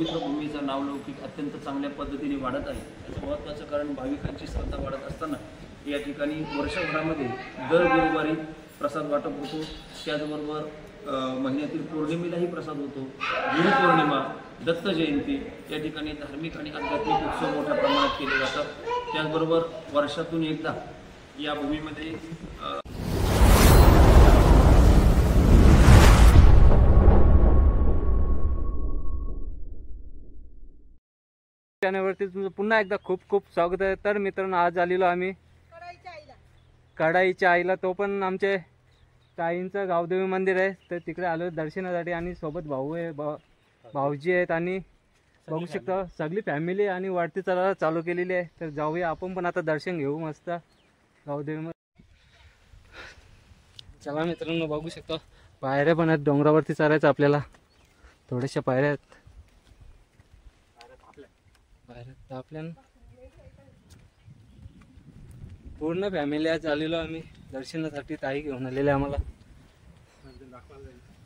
पवित्र भूमीचा नावलौकिक अत्यंत चांगल्या पद्धतीने वाढत आहे। याचं महत्त्वाचं कारण भाविकांची श्रद्धा वाढत असताना या ठिकाणी वर्षभरामध्ये दर गुरुवारी प्रसाद वाटप होतो। त्याचबरोबर महिन्यातील पौर्णिमेलाही प्रसाद होतो। गुरुपौर्णिमा, दत्त जयंती या ठिकाणी धार्मिक आणि आध्यात्मिक उत्सव मोठ्या प्रमाणात केले जातात। त्याचबरोबर वर्षातून एकदा या भूमीमध्ये चॅनलवरती तुमचं पुन्हा एकदा खूप खूप स्वागत आहे। तर मित्रांनो, आज आलेलो आम्ही कडाईच्या आईला, तो पण आमचे ताईंचं गावदेवी मंदिर आहे। तर तिकडे आलो दर्शनासाठी आणि सोबत भाऊ आहे, भाऊजी आहेत आणि बघू शकता सगळी फॅमिली आणि वाढती चढायला चालू केलेली आहे। तर जाऊया आपण पण आता दर्शन घेऊ मस्त गावदेवी मध्ये। चला मित्रांनो, बघू शकता पायऱ्या पण आहेत, डोंगरावरती चढायचं आपल्याला। थोड्याशा पायऱ्या आहेत, आपल्या पूर्ण फॅमिली आज आलेलो आम्ही दर्शनासाठी। ताई घेऊन आलेले आम्हाला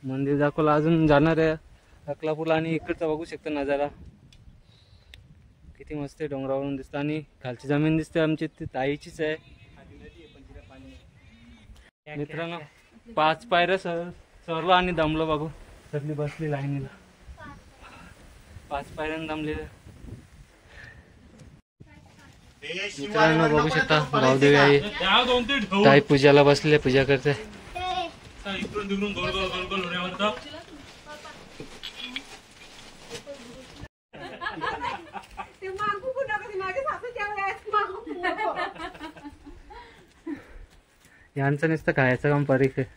मंदिर दाखवलं, अजून जाणार आहे अकलापूरला। आणि इकडचा बघू शकता नजारा किती मस्त आहे, डोंगरावरून दिसतं आणि खालची जमीन दिसते आमची, ती ताईचीच आहे। मित्रांनो, 5 पायऱ्या सरलो आणि दमलो, बघू सगळी बसली लाईनीला, 5 पायऱ्यानं दमलेलं। मित्रांनो बघू शकता गावदेवी आई ताई पूजाला बसले, पूजा करते। यांचं नुसतं खायचं काम परीक आहे।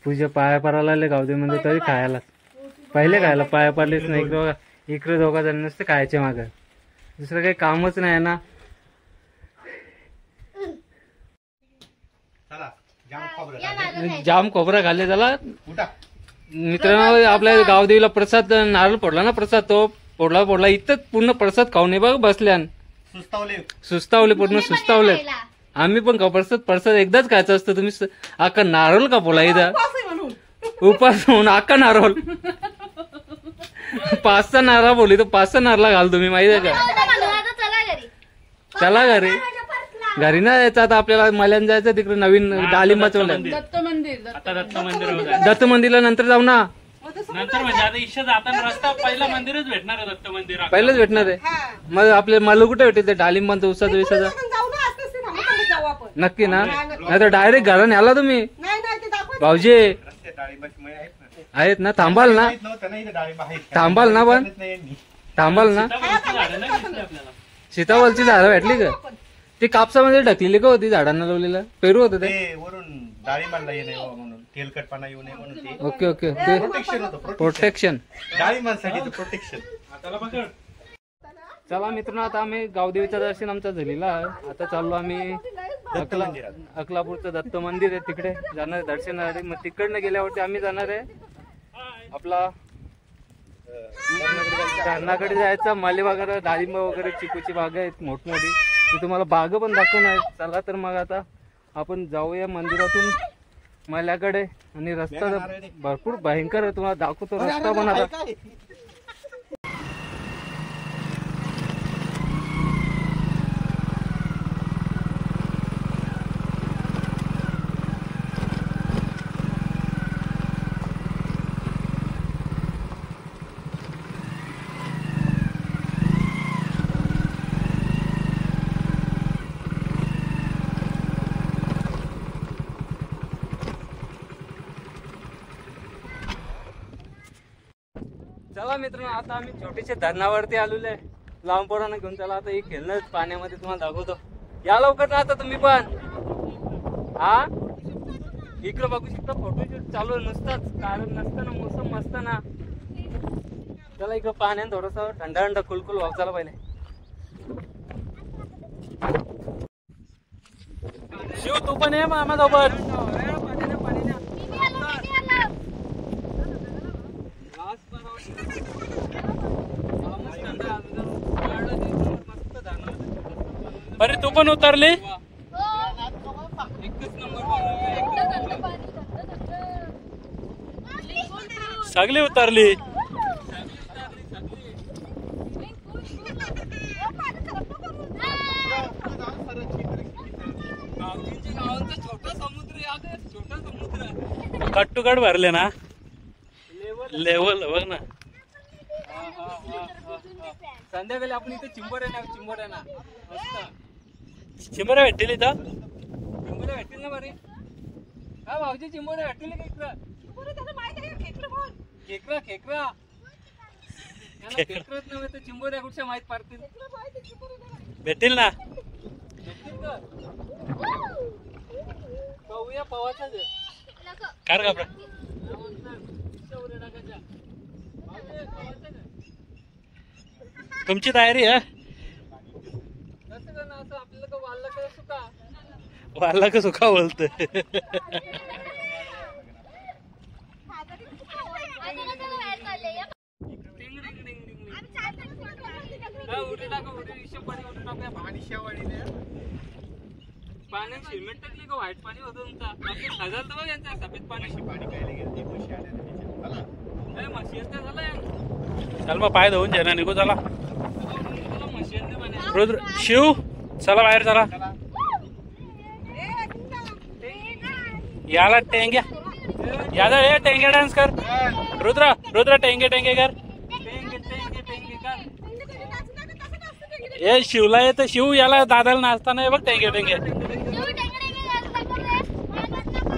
पूजा पाया पडायला आले गावदेवी मध्ये तरी खायला, पहिले खायला पाया पडलेच नाही। इकडे दोघा जण नुसतं खायचे माग, दुसरं काही कामच नाही ना। जाम खोबरा खाल्ले त्याला। मित्रांनो, आपल्या गावदेवीला प्रसाद नारळ फोडला ना, प्रसाद तो फोडला इथं पूर्ण प्रसाद खाऊन हे बघ बसल्यान सुस्तावले, पूर्ण सुस्तावले। आम्ही पण खाऊ प्रसाद एकदाच खायचं असतं। तुम्ही आका नारळ का बोला इथं उपास म्हणून आका नारळ 5 नारळ बोलली, तर 5 नारळ घाल तुम्ही, माहिती आहे का? चला घरी ना जायचं आता आपल्याला, मल्यान जायचं तिकडे नवीन डाळिंबाचं दत्त मंदिरला नंतर जाऊ ना। नंतर म्हणजे आता इच्छा जाताना रस्ता पहिला मंदिरच भेटणार आहे, दत्त मंदिर पहिलंच भेटणार आहे। मग आपले मला कुठे भेटेल ते डाळिंबाचं उसाचं विसाचं? नक्की ना, नाही तर डायरेक्ट घराने आला तुम्ही। भाऊजी आहेत ना, थांबाल ना, थांबाल ना, पण थांबाल ना। सीताफळची झाडं भेटली का? ती कापसामध्ये ढकलेली का होती, झाडांना लावलेलं पेरू होतं ते वरून डाळिंबाला येणे म्हणून, तेलकटपणा येऊ नये म्हणून। ओके ओके, ते प्रोटेक्शन, डाळिंबांसाठी प्रोटेक्शन। चला मित्रांनो, आता आम्ही गावदेवीचं दर्शन आमचं झालेलं आहे। आता चाललो आम्ही अकलापूरचं दत्त मंदिर आहे, तिकडे जाणार आहे दर्शनासाठी। मग तिकडनं गेल्यावरती आम्ही जाणार आहे आपला धरणाकडे जायचं। माले वगैरे, डाळिंब वगैरे, चिकूची बाग आहेत मोठमोठी, मी तुम्हाला बाग पण दाखवणार। चला तर मग आता आपण जाऊया मंदिरातून मल्याकडे। आणि रस्ता भरपूर भयंकर आहे, तुम्हाला दाखवतो रस्ता पण आता। चला मित्रांनो, आता आम्ही छोटेशा धरणावरती आलेलो आहे, लहान पोरांना घेऊन। चला आता हे खेळणं पाण्यामध्ये तुम्हाला दाखवतो, या लवकर ना आता तुम्ही पण। हा इकडे बघू शकता फोटोशूट चालू नसताच, कारण नसतं ना, मोसम मस्त ना। चला इकडे पाण्यात थोडंसं थंड थंड कुलकुल वाव। चला पहिले शिव तू पण ये मामासोबत। अरे तू पण उतरली? सगळी उतरली। कट टू कट भरले ना लेवल बघ ना. संध्याकाळी आपण इथे चिंबोऱ्या ना मस्त चिंबोऱ्या भेटतील इथं. चिंबोऱ्या भेटतील ना बरे. हा भाऊजी चिंबोऱ्या भेटतील का इकडं? खेकडा खेकडच नव्हे तर चिंबोऱ्या कुठच्या माहित पडतील. भेटतील ना. भेटतील का? पाहूया पवाचाच आहे. कार का तुमची तयारी आहे. कसं का ना असं आपल्याला का वाढलं का सुका वाला का सुखा बोलत. पाण्यात सिमेंट टाकली का व्हाईट पाणी होतं तुमचा. हजार तर बघ यांचा सफेद पाणी. म्हशी असता झाला. चल मग पाय धुवून जेना निघू. चला म्हशी असते पाण्यात. रुद्र शिव चला बाहेर चला. याला टेंग्या यादव हे टेंगे डान्स कर. रुद्र टेंगे कर. टेंगे का हे शिवला येत. शिव याला दादाला नाचताना हे बघ टेंगे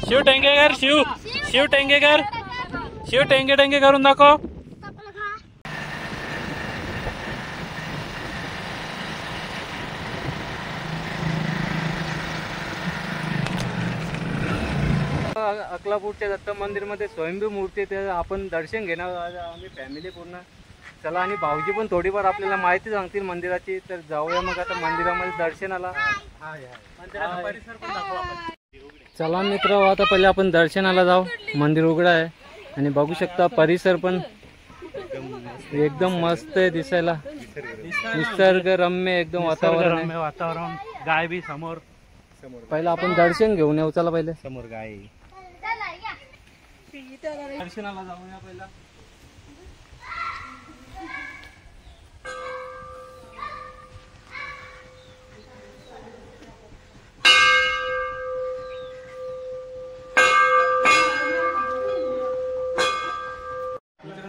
शिव टेंगे कर. शिव टेंगे कर. शिव टेंगे करून दाखव. अकलापूरच्या दत्त मंदिर मध्ये स्वयंभू मूर्ती आहे. ते आपण दर्शन घेणार आम्ही फॅमिली पूर्ण. चला आणि भाऊजी पण थोडीफार आपल्याला माहिती सांगतील मंदिराची. तर जाऊया मग आता मंदिरामध्ये दर्शनाला. परिसर पण दाखवू आपण. चला मित्र आता पहिले आपण दर्शनाला जाऊ. मंदिर उघडं आहे आणि बघू शकता परिसर पण एकदम मस्त आहे दिसायला. निसर्ग रम्य एकदम वातावरण. गाय बी समोर. पहिला आपण दर्शन घेऊन येऊ. चला पहिले समोर गाय. दर्शनाला जाऊया पहिला.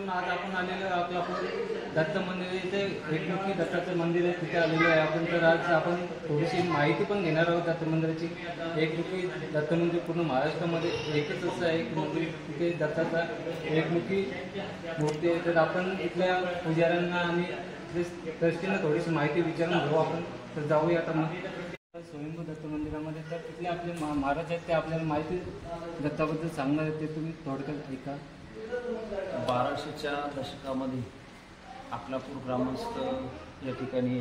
आज आपण आलेलो आहे अकलापूर दत्त मंदिर. इथे एकमुखी दत्ताचं मंदिर आहे, तिथे आलेलो आहे आपण. तर आज आपण थोडीशी माहिती पण घेणार आहोत दत्त मंदिराची. एकमुखी दत्त मंदिर पूर्ण महाराष्ट्रामध्ये एकच असं आहे एक मंदिर तिथे दत्ताचा एकमुखी मूर्ती आहे. तर आपण इथल्या पुजाऱ्यांना आणि ट्रस्टींना थोडीशी माहिती विचारून घेऊ आपण. तर जाऊया आता मग स्वयंभू दत्त मंदिरामध्ये. तर तिथले आपले महाराज आहेत ते आपल्याला माहिती दत्ताबद्दल सांगणार आहेत. ते तुम्ही थोडक्यात ऐका. 1200च्या दशकामध्ये अकलापूर ग्रामस्थ या ठिकाणी,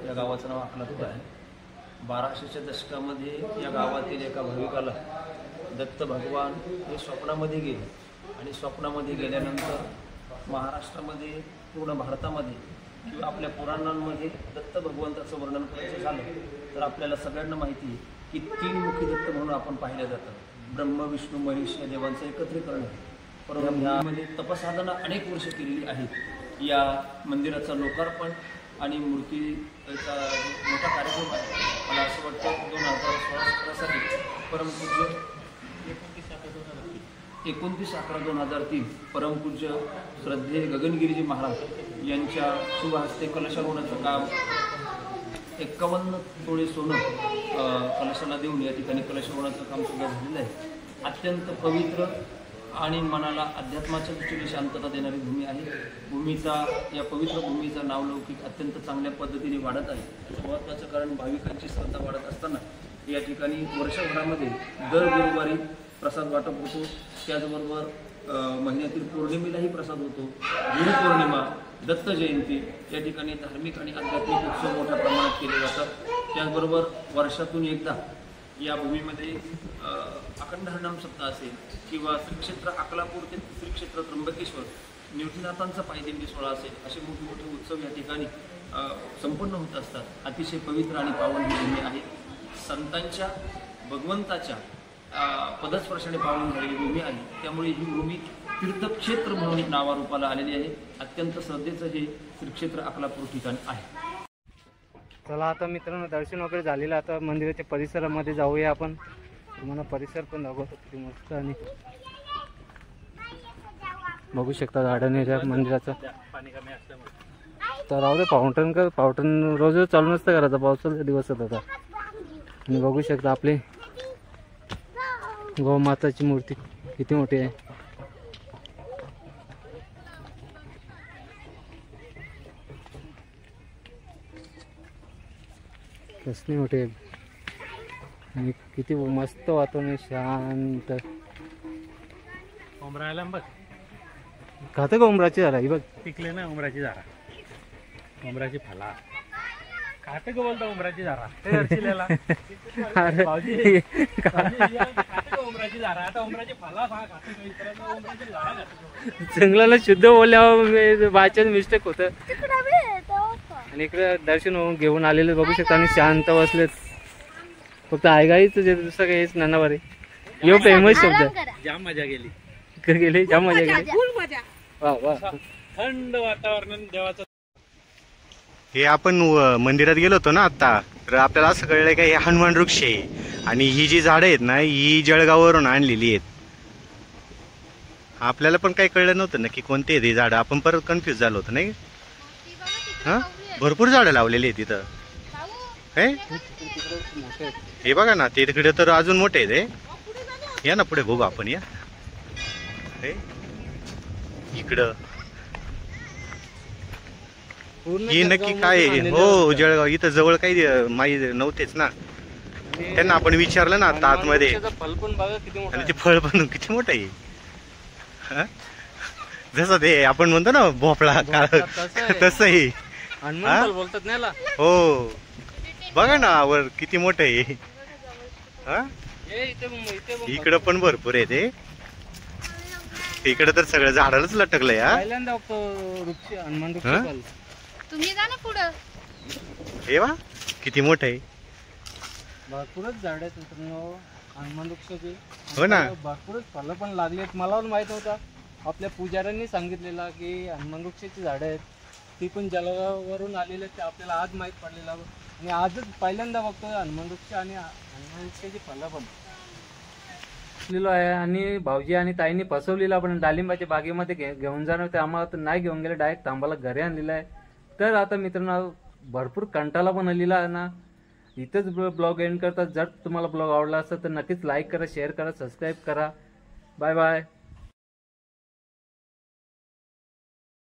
या गावाचं नाव अकलापूर आहे. 1200च्या दशकामध्ये या गावातील एका भाविकाला दत्त भगवान हे स्वप्नामध्ये गेले आणि स्वप्नामध्ये गेल्यानंतर महाराष्ट्रामध्ये पूर्ण भारतामध्ये किंवा आपल्या पुराणांमध्ये दत्त भगवंताचं वर्णन करायचं झालं तर आपल्याला सगळ्यांना माहिती आहे की 3 मुखी दत्त म्हणून आपण पाहिलं जातं. ब्रह्म विष्णू महेश या देवांचं एकत्रीकरण आहे. परंतु ह्यामध्ये तपसाधना अनेक वर्ष केलेली आहेत. या मंदिराचं लोकार्पण आणि मूर्तीचा मोठा कार्यक्रम आहे. मला असं वाटतं 2016 परमपूज्य 29/11/2003 परमपूज्य श्रद्धेय गगनगिरीजी महाराज यांच्या शुभ हस्ते कलशारोहणाचं काम 51 तोळे सोनं कलशाला देऊन या ठिकाणी कलशारोहणाचं काम सुद्धा झालेलं आहे. अत्यंत पवित्र आणि मनाला अध्यात्माच्या दृष्टीने शांतता देणारी भूमी आहे. या पवित्र भूमीचा नावलौकिक अत्यंत चांगल्या पद्धतीने वाढत आहे. याचं महत्त्वाचं कारण भाविकांची श्रद्धा वाढत असताना या ठिकाणी वर्षभरामध्ये दर गुरुवारी प्रसाद वाटप होतो. त्याचबरोबर महिन्यातील पौर्णिमेलाही प्रसाद होतो. गुरुपौर्णिमा, दत्त जयंती या ठिकाणी धार्मिक आणि आध्यात्मिक उत्सव मोठ्या प्रमाणात केले जातात. त्याचबरोबर वर्षातून एकदा या भूमीमध्ये अखंड हरिनाम सप्ताह असेल किंवा श्री क्षेत्र अकलापूर ते श्री क्षेत्र त्र्यंबकेश्वर निवृत्तीनाथांचा पायदिंडी सोहळा असेल, असे मोठे उत्सव या ठिकाणी संपन्न होत असतात. अतिशय पवित्र आणि पावन ही भूमी आहे. संतांच्या भगवंताच्या पदस्पर्शाने पावन झालेली भूमी आहे. त्यामुळे ही भूमी तीर्थक्षेत्र म्हणून नावारूपाला आलेली आहे. अत्यंत श्रद्धेचं हे श्री क्षेत्र अकलापूर ठिकाण आहे. चला आता मित्रांनो दर्शन वगैरे झालेलं. आता मंदिराच्या परिसरामध्ये जाऊया आपण. तुम्हाला परिसर पण दाखवतो किती मस्त आणि बघू शकता गार्डन एरिया मंदिराचं. पाणी कमी असल्यामुळे. तर राहू दे, फाउंटन रोज चालू नसतं करायचं, पावसाचा दिवस होता आता. आणि बघू शकता आपली गोमाताची मूर्ती किती मोठी आहे. कसली मोठी आहे आणि किती मस्त वातावरण आहे, शांत. उमरायला बघ, खातं का उमराची झाडं ही बघ. पिकले ना उमराची झाडा, उमराची फला. खाते का बोलता उमराची झाडा? अरे भाऊजी खाते का उमराची झाडा? आता उमराची फला खाते का? इतरांना उमराची झाडा खाते का? जंगलाला शुद्ध बोलल्यावर बायचान्स मिस्टेक होतं. आणि इकडे दर्शन होऊन घेऊन आलेले बघू शकता आणि शांत बसलेत. फक्त आयगाईच दुसरं काही हेच नानावर आहे. यो फेमस शब्द. जाम मजा गेली. इकडे गेले जाम मजा गेली. वा वा. थंड वातावरण देवाचं. हे आपण मंदिरात गेलो होतो ना आता, तर आपल्याला असं कळलं का हे हनुमान वृक्ष आहे आणि ही जी झाडं आहेत ना ही जळगाववरून आणलेली आहेत. आपल्याला पण काही कळलं नव्हतं ना की कोणते आहेत हे झाडं. आपण परत कन्फ्युज झालो होतो नाही. हा, भरपूर झाडं लावलेली आहेत तिथं. हे बघा ना, ते तिकडे तर अजून मोठे आहेत. या ना पुढे बघू आपण. या इकडं ही नक्की काय आहे? हो, जळगाव इथं जवळ काही माहिती नव्हतेच ना. त्यांना आपण विचारलं ना आता आतमध्ये, फल पण बघा किती मोठं आणि आहे. ते फळ पण किती मोठं आहे. हा? जसं ते आपण म्हणतो ना भोपळा तसं आहे. हनुमान फल बोलतात ना याला. हो, बघा ना वर किती मोठं आहे. हा, इथे इकडं पण भरपूर आहे ते. इकडे तर सगळं झाडालाच लटकलंय. हा, पहिल्यांदा वृक्ष हनुमान वृक्ष हा? फल. तुम्ही जा ना पुढं. हे वा किती मोठं आहे. भरपूरच झाड आहेत मित्रांनो हनुमान वृक्षाचे. हो ना. भरपूरच फलं पण लागली आहेत. मला पण माहित नव्हतं. आपल्या पुजाऱ्यांनी सांगितलेलं की हनुमान वृक्षाची झाडं आहेत, ती पण जळगाववरून आलेली आहेत. ते आपल्याला आज माहीत पडलेलं. आणि आजच पहिल्यांदा बघतोय हनुमान वृक्ष आणि हनुमान वृक्षाची फलं पण असलेलो आहे. आणि भाऊजी आणि ताईंनी फसवलेलं आपण डाळिंबाच्या बागेमध्ये घेऊन जाणार ते आम्हाला तर नाही घेऊन गेले, डायरेक्ट थांबाला घरी आणलेलं आहे. तर आता मित्रांनो भरपूर कंटाळा पण आलेला आहे ना. इथंच ब्लॉग एंड करतात. जर तुम्हाला ब्लॉग आवडला असेल तर नक्कीच लाईक करा, शेअर करा, सबस्क्राईब करा. Bye bye.